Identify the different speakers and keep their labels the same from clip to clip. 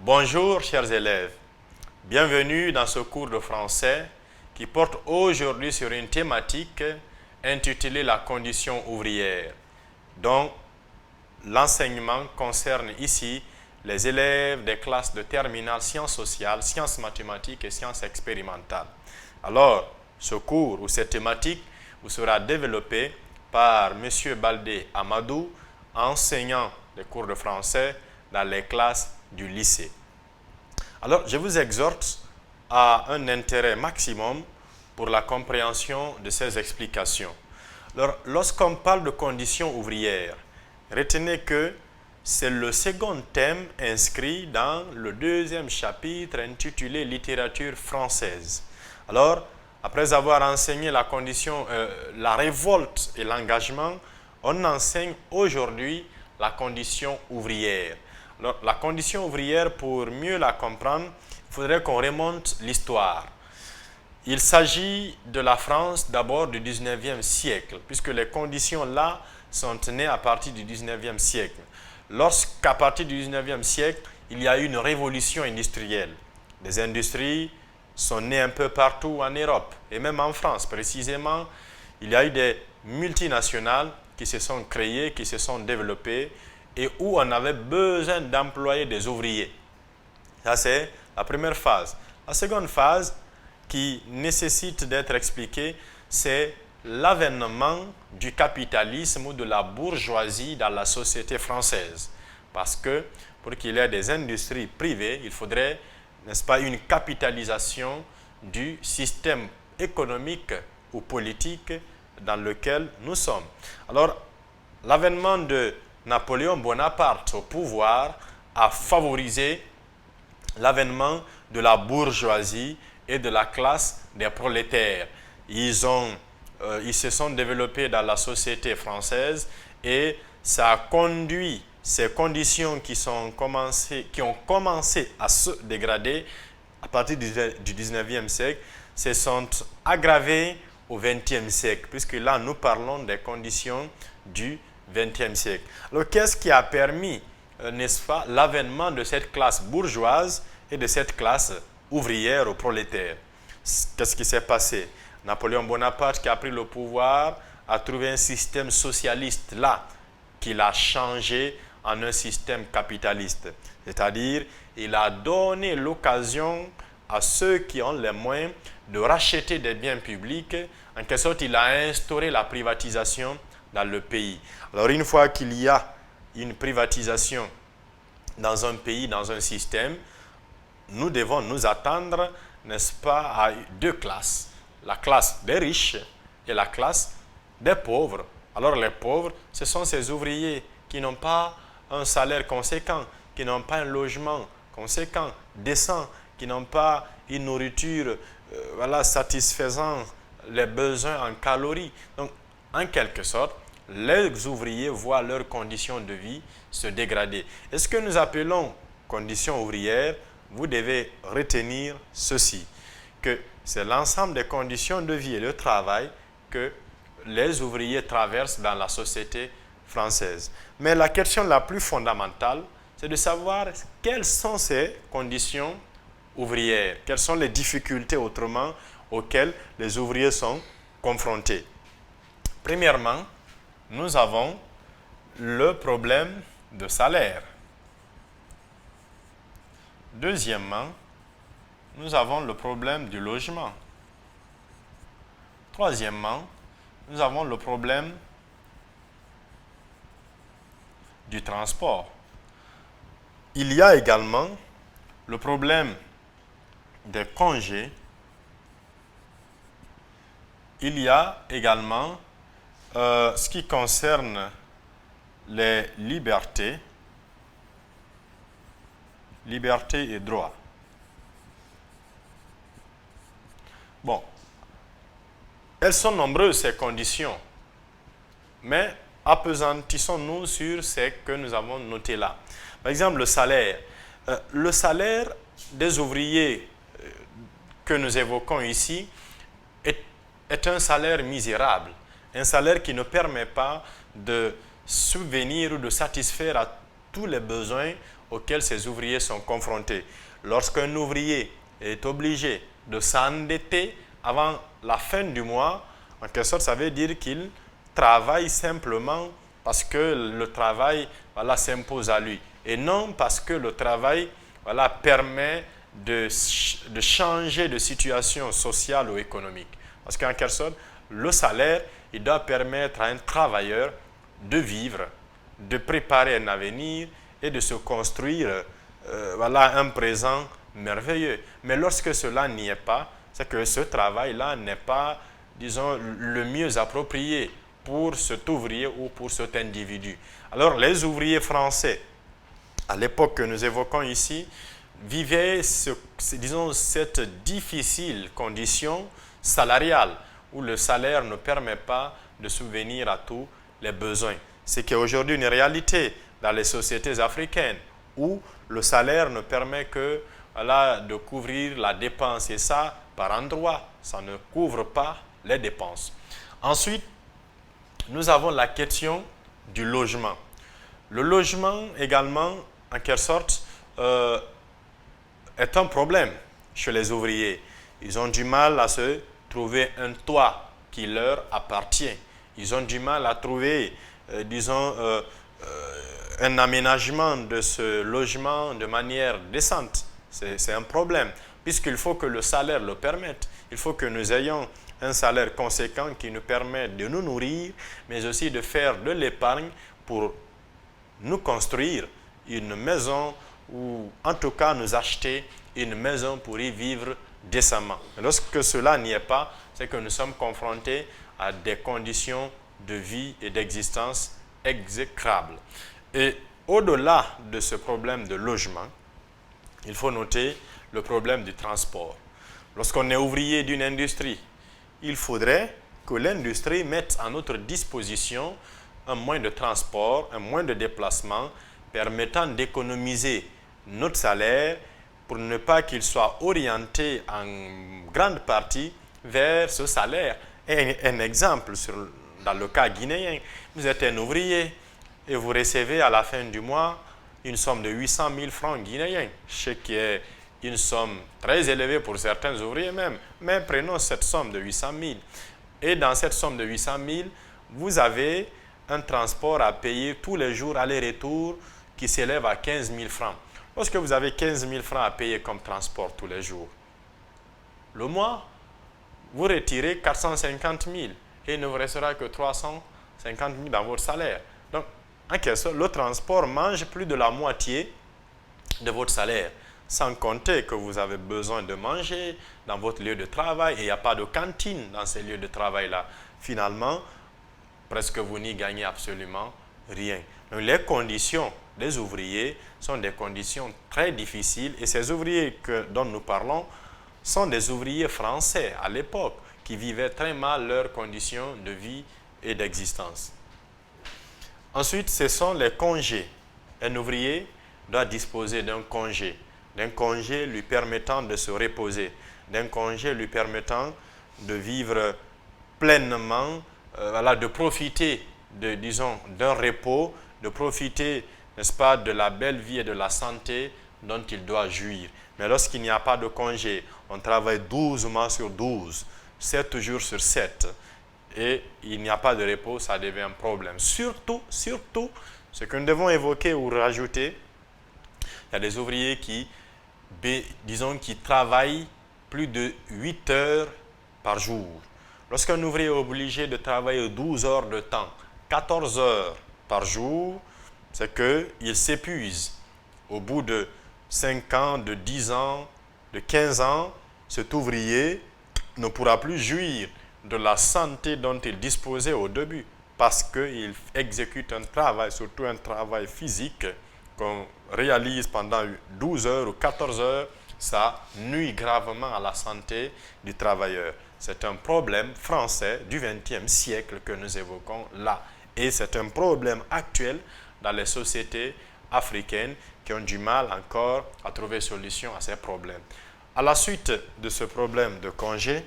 Speaker 1: Bonjour chers élèves, bienvenue dans ce cours de français qui porte aujourd'hui sur une thématique intitulée la condition ouvrière, dont l'enseignement concerne ici les élèves des classes de terminale sciences sociales, sciences mathématiques et sciences expérimentales. Alors, ce cours ou cette thématique vous sera développée par M. Baldé Amadou, enseignant des cours de français dans les classes du lycée. Alors, je vous exhorte à un intérêt maximum pour la compréhension de ces explications. Alors, lorsqu'on parle de conditions ouvrières, retenez que c'est le second thème inscrit dans le deuxième chapitre intitulé Littérature française. Alors, après avoir enseigné la révolte et l'engagement, on enseigne aujourd'hui la condition ouvrière. Alors, la condition ouvrière, pour mieux la comprendre, il faudrait qu'on remonte l'histoire. Il s'agit de la France d'abord du 19e siècle, puisque les conditions là sont nées à partir du 19e siècle. Lorsqu'à partir du 19e siècle, il y a eu une révolution industrielle. Des industries sont nées un peu partout en Europe, et même en France précisément. Il y a eu des multinationales qui se sont créées, qui se sont développées, et où on avait besoin d'employer des ouvriers. Ça, c'est la première phase. La seconde phase, qui nécessite d'être expliquée, c'est l'avènement du capitalisme ou de la bourgeoisie dans la société française. Parce que pour qu'il y ait des industries privées, il faudrait, n'est-ce pas, une capitalisation du système économique ou politique dans lequel nous sommes. Alors, l'avènement de Napoléon Bonaparte au pouvoir a favorisé l'avènement de la bourgeoisie et de la classe des prolétaires. Ils se sont développés dans la société française et ça a conduit ces conditions qui ont commencé à se dégrader à partir du 19e siècle, se sont aggravées au 20e siècle, puisque là nous parlons des conditions du 20e siècle. Alors, qu'est-ce qui a permis, n'est-ce pas, l'avènement de cette classe bourgeoise et de cette classe ouvrière ou prolétaire? Qu'est-ce qui s'est passé? Napoléon Bonaparte, qui a pris le pouvoir, a trouvé un système socialiste là, qu'il a changé en un système capitaliste. C'est-à-dire, il a donné l'occasion à ceux qui ont les moyens de racheter des biens publics. En quelque sorte, il a instauré la privatisation dans le pays. Alors, une fois qu'il y a une privatisation dans un pays, dans un système, nous devons nous attendre, n'est-ce pas, à deux classes. La classe des riches et la classe des pauvres. Alors, les pauvres, ce sont ces ouvriers qui n'ont pas un salaire conséquent, qui n'ont pas un logement conséquent, décent, qui n'ont pas une nourriture satisfaisant les besoins en calories. Donc, en quelque sorte, les ouvriers voient leurs conditions de vie se dégrader. Et ce que nous appelons conditions ouvrières, vous devez retenir ceci, que c'est l'ensemble des conditions de vie et de travail que les ouvriers traversent dans la société française. Mais la question la plus fondamentale, c'est de savoir quelles sont ces conditions ouvrières, quelles sont les difficultés autrement auxquelles les ouvriers sont confrontés. Premièrement, nous avons le problème de salaire. Deuxièmement, nous avons le problème du logement. Troisièmement, nous avons le problème du transport. Il y a également le problème des congés. Il y a également ce qui concerne les libertés et droits. Bon, elles sont nombreuses ces conditions, mais appesantissons-nous sur ce que nous avons noté là. Par exemple, le salaire. Le salaire des ouvriers que nous évoquons ici est un salaire misérable, un salaire qui ne permet pas de subvenir ou de satisfaire à tous les besoins auxquels ces ouvriers sont confrontés. Lorsqu'un ouvrier est obligé de s'endetter avant la fin du mois, en quelque sorte, ça veut dire qu'il travaille simplement parce que le travail s'impose à lui et non parce que le travail permet de changer de situation sociale ou économique. Parce qu'en quelque sorte, le salaire, il doit permettre à un travailleur de vivre, de préparer un avenir et de se construire un présent merveilleux. Mais lorsque cela n'y est pas, c'est que ce travail-là n'est pas, disons, le mieux approprié pour cet ouvrier ou pour cet individu. Alors, les ouvriers français, à l'époque que nous évoquons ici, vivaient, disons, cette difficile condition salariale où le salaire ne permet pas de subvenir à tous les besoins. Ce qui est aujourd'hui une réalité dans les sociétés africaines où le salaire ne permet que de couvrir la dépense et ça par endroit, ça ne couvre pas les dépenses. Ensuite, nous avons la question du logement. Le logement également, en quelque sorte, est un problème chez les ouvriers. Ils ont du mal à se trouver un toit qui leur appartient. Ils ont du mal à trouver, un aménagement de ce logement de manière décente. C'est un problème, puisqu'il faut que le salaire le permette. Il faut que nous ayons un salaire conséquent qui nous permette de nous nourrir, mais aussi de faire de l'épargne pour nous construire une maison ou en tout cas nous acheter une maison pour y vivre décemment. Lorsque cela n'y est pas, c'est que nous sommes confrontés à des conditions de vie et d'existence exécrables. Et au-delà de ce problème de logement, il faut noter le problème du transport. Lorsqu'on est ouvrier d'une industrie, il faudrait que l'industrie mette à notre disposition un moyen de transport, un moyen de déplacement permettant d'économiser notre salaire pour ne pas qu'il soit orienté en grande partie vers ce salaire. Un exemple, dans le cas guinéen, vous êtes un ouvrier et vous recevez à la fin du mois une somme de 800 000 francs guinéens, ce qui est une somme très élevée pour certains ouvriers même. Mais prenons cette somme de 800 000. Et dans cette somme de 800 000, vous avez un transport à payer tous les jours aller-retour qui s'élève à 15 000 francs. Lorsque vous avez 15 000 francs à payer comme transport tous les jours, le mois, vous retirez 450 000 et il ne vous restera que 350 000 dans votre salaire. Donc, en quelque sorte, le transport mange plus de la moitié de votre salaire. Sans compter que vous avez besoin de manger dans votre lieu de travail et il n'y a pas de cantine dans ces lieux de travail-là. Finalement, presque vous n'y gagnez absolument rien. Donc, les conditions des ouvriers sont des conditions très difficiles et ces ouvriers dont nous parlons sont des ouvriers français à l'époque qui vivaient très mal leurs conditions de vie et d'existence. Ensuite, ce sont les congés. Un ouvrier doit disposer d'un congé lui permettant de se reposer, d'un congé lui permettant de vivre pleinement, de profiter d'un repos, de profiter, n'est-ce pas, de la belle vie et de la santé dont il doit jouir. Mais lorsqu'il n'y a pas de congé, on travaille 12 mois sur 12, 7 jours sur 7, et il n'y a pas de repos, ça devient un problème. Surtout, ce que nous devons évoquer ou rajouter, il y a des ouvriers qui travaillent plus de 8 heures par jour. Lorsqu'un ouvrier est obligé de travailler 12 heures de temps, 14 heures par jour, c'est qu'il s'épuise. Au bout de 5 ans, de 10 ans, de 15 ans, cet ouvrier ne pourra plus jouir de la santé dont il disposait au début parce qu'il exécute un travail, surtout un travail physique, qu'on réalise pendant 12 heures ou 14 heures, ça nuit gravement à la santé du travailleur. C'est un problème français du XXe siècle que nous évoquons là. Et c'est un problème actuel dans les sociétés africaines qui ont du mal encore à trouver solution à ces problèmes. À la suite de ce problème de congé,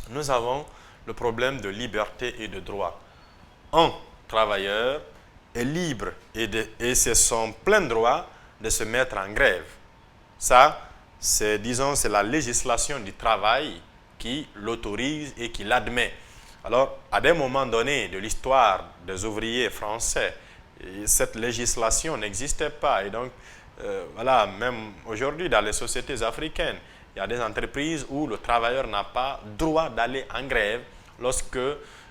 Speaker 1: nous avons le problème de liberté et de droit. Un travailleur est libre et c'est son plein droit de se mettre en grève. Ça, c'est la législation du travail qui l'autorise et qui l'admet. Alors, à des moments donnés de l'histoire des ouvriers français, cette législation n'existait pas. Et donc, voilà, même aujourd'hui, dans les sociétés africaines, il y a des entreprises où le travailleur n'a pas droit d'aller en grève lorsque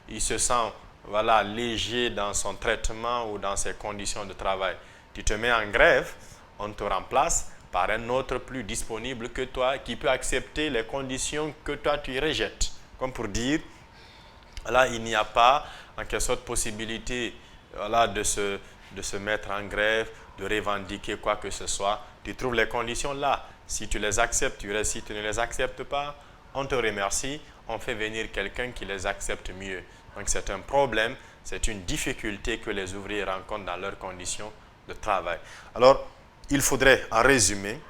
Speaker 1: il se sent voilà, léger dans son traitement ou dans ses conditions de travail. Tu te mets en grève, on te remplace par un autre plus disponible que toi qui peut accepter les conditions que toi tu rejettes. Comme pour dire, là, il n'y a pas en quelque sorte possibilité voilà, de se mettre en grève, de revendiquer quoi que ce soit. Tu trouves les conditions là. Si tu les acceptes, tu restes. Si tu ne les acceptes pas, on te remercie. On fait venir quelqu'un qui les accepte mieux. Donc c'est un problème, c'est une difficulté que les ouvriers rencontrent dans leurs conditions de travail. Alors, il faudrait, en résumé,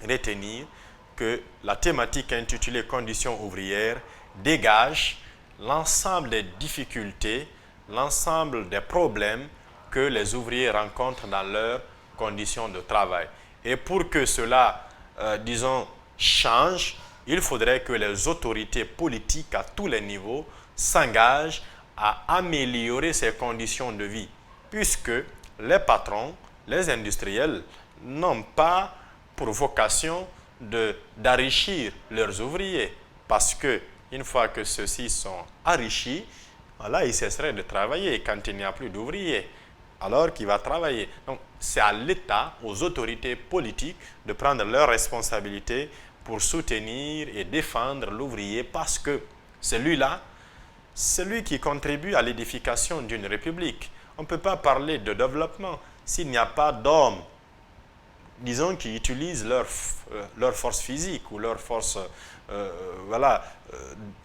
Speaker 1: retenir que la thématique intitulée Conditions ouvrières dégage l'ensemble des difficultés, l'ensemble des problèmes que les ouvriers rencontrent dans leurs conditions de travail. Et pour que cela, disons, change, il faudrait que les autorités politiques à tous les niveaux s'engagent à améliorer ces conditions de vie, puisque les patrons, les industriels n'ont pas pour vocation d'enrichir leurs ouvriers, parce que une fois que ceux-ci sont enrichis, voilà, ils cesseraient de travailler quand il n'y a plus d'ouvriers. Alors qu'il va travailler. Donc, c'est à l'État, aux autorités politiques, de prendre leurs responsabilités pour soutenir et défendre l'ouvrier, parce que celui-là, c'est lui qui contribue à l'édification d'une république. On ne peut pas parler de développement s'il n'y a pas d'hommes, disons, qui utilisent leur force physique ou leur force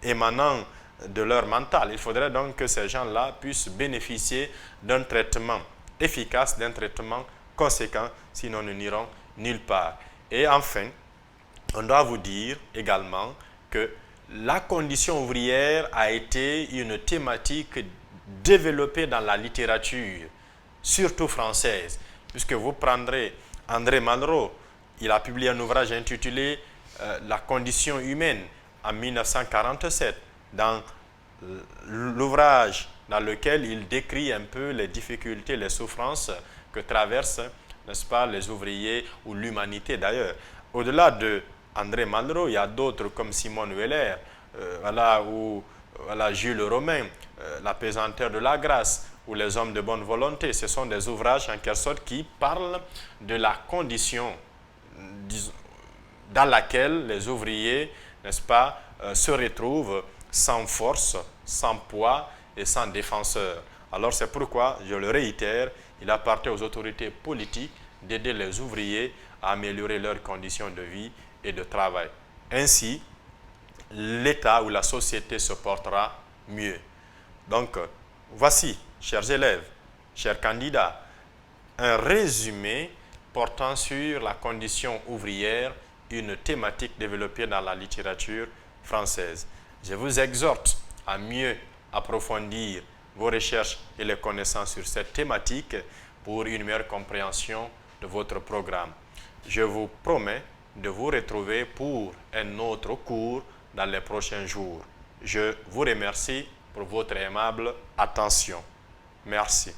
Speaker 1: émanant de leur mental. Il faudrait donc que ces gens-là puissent bénéficier d'un traitement efficace, d'un traitement conséquent, sinon nous n'irons nulle part. Et enfin, on doit vous dire également que la condition ouvrière a été une thématique développée dans la littérature, surtout française, puisque vous prendrez André Malraux, il a publié un ouvrage intitulé La condition humaine en 1947, dans l'ouvrage dans lequel il décrit un peu les difficultés, les souffrances que traversent, n'est-ce pas, les ouvriers ou l'humanité d'ailleurs. Au-delà de André Malraux, il y a d'autres comme Simone Weller, ou Jules Romain, La pesanteur de la grâce, ou Les hommes de bonne volonté. Ce sont des ouvrages en quelque sorte qui parlent de la condition dans laquelle les ouvriers, n'est-ce pas, se retrouvent sans force, sans poids et sans défenseur. Alors c'est pourquoi, je le réitère, il appartient aux autorités politiques d'aider les ouvriers à améliorer leurs conditions de vie et de travail. Ainsi, l'État ou la société se portera mieux. Donc, voici, chers élèves, chers candidats, un résumé portant sur la condition ouvrière, une thématique développée dans la littérature française. Je vous exhorte à mieux approfondir vos recherches et les connaissances sur cette thématique pour une meilleure compréhension de votre programme. Je vous promets de vous retrouver pour un autre cours dans les prochains jours. Je vous remercie pour votre aimable attention. Merci.